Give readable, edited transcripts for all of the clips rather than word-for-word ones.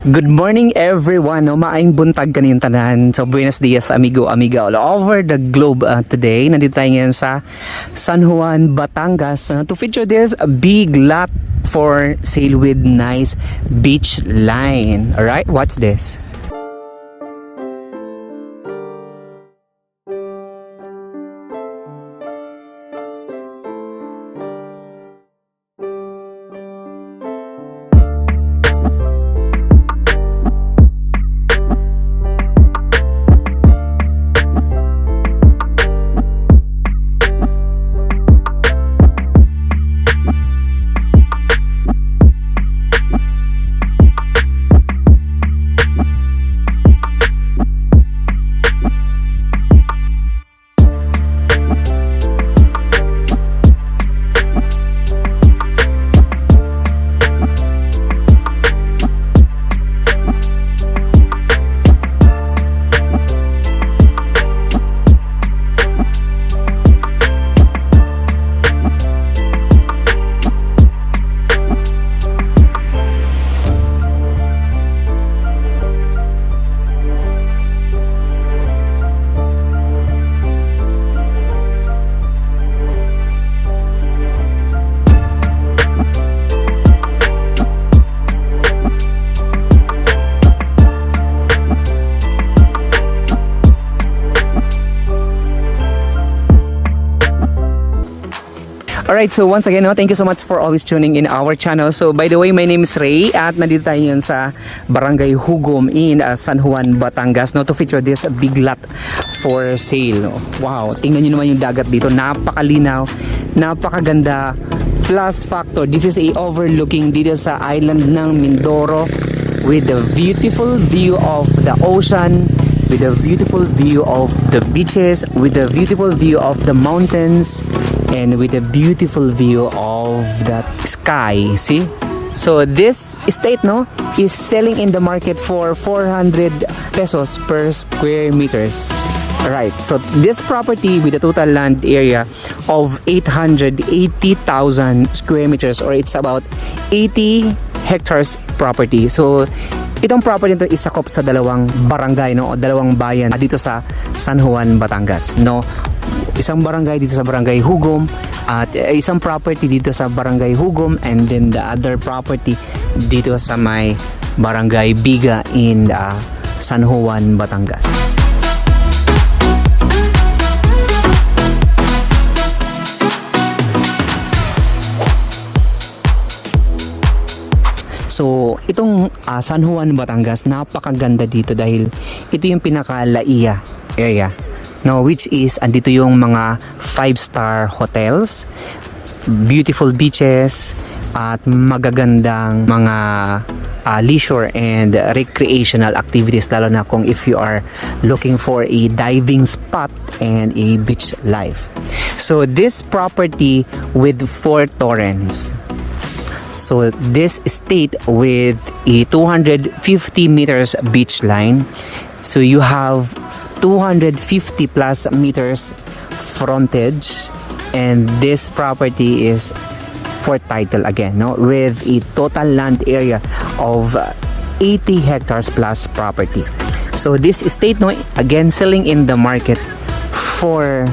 Good morning everyone, no? Maayong buntag kaniyong tanan. So buenos dias amigo, amiga all over the globe today. Nandito tayo ngayon sa San Juan, Batangas to feature this a big lot for sale with nice beach line. Alright, watch this. Alright, so once again, thank you so much for always tuning in our channel. So by the way, my name is Ray at nandito tayo yun sa Barangay HUGOM in San Juan, Batangas to feature this big lot for sale. Wow, tingnan nyo naman yung dagat dito. Napakalinaw, napakaganda. Plus factor, this is a overlooking dito sa island ng Mindoro with a beautiful view of the ocean, with a beautiful view of the beaches, with a beautiful view of the mountains, and with a beautiful view of the sky. See, so this estate is selling in the market for 400 pesos per square meters. Alright, so this property with a total land area of 880,000 square meters, or it's about 80 hectares property. So itong property nito isakop sa dalawang barangay o dalawang bayan dito sa San Juan, Batangas. Isang barangay dito sa Barangay HUGOM at isang property dito sa Barangay HUGOM, and then the other property dito sa may Barangay Biga in San Juan, Batangas. So itong San Juan, Batangas, napakaganda dito dahil ito yung pinaka Laiya area, which is andito yung mga 5-star hotels, beautiful beaches at magagandang mga leisure and recreational activities, lalo na kung if you are looking for a diving spot and a beach life. So this property with 4 torrents. So this estate with a 250 meters beach line, so you have 250 plus meters frontage, and this property is for title again, with a total land area of 80 hectares plus property. So this estate again selling in the market for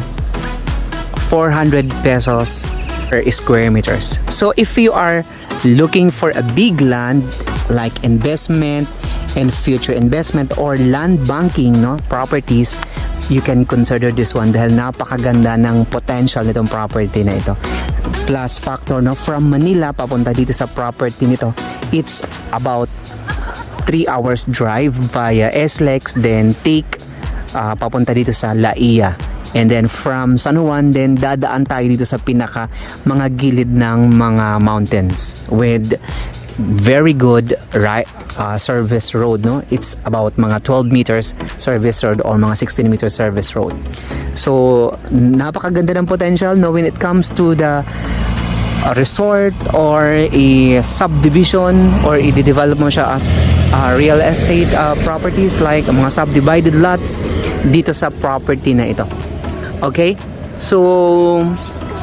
400 pesos per square meters. So if you are looking for a big land like investment and future investment or land banking properties, you can consider this one dahil napakaganda ng potential nitong property na ito. Plus factor from Manila papunta dito sa property nito, it's about 3 hours drive via SLEX, then take papunta dito sa Laiya. And then from San Juan, then dadaan tayo dito sa pinaka mga gilid ng mga mountains with very good service road. It's about mga 12 meters service road or mga 16 meters service road. So napakaganda ng potential when it comes to the resort or a subdivision, or i-develop mo siya as real estate properties like mga subdivided lots dito sa property na ito. Okay, so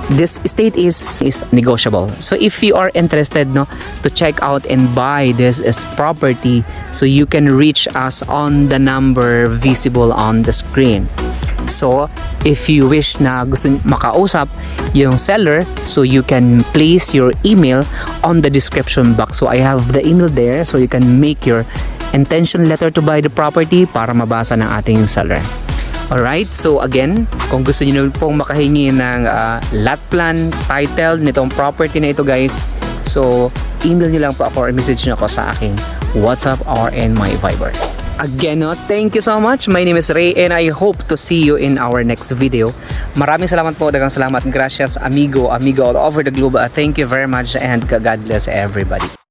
this estate is negotiable. So if you are interested no to check out and buy this property, so you can reach us on the number visible on the screen. So if you wish na gusto makausap yung seller, so you can place your email on the description box. So I have the email there, so you can make your intention letter to buy the property para mabasa ng ating seller. Alright, so again, kung gusto niyo pong makahingi ng lot plan, title nitong property na ito guys, so email niyo lang po ako or message niyo ako sa aking WhatsApp or in my Viber. Again, no, thank you so much. My name is Ray and I hope to see you in our next video. Maraming salamat po, dagang salamat. Gracias amigo all over the globe. Thank you very much and God bless everybody.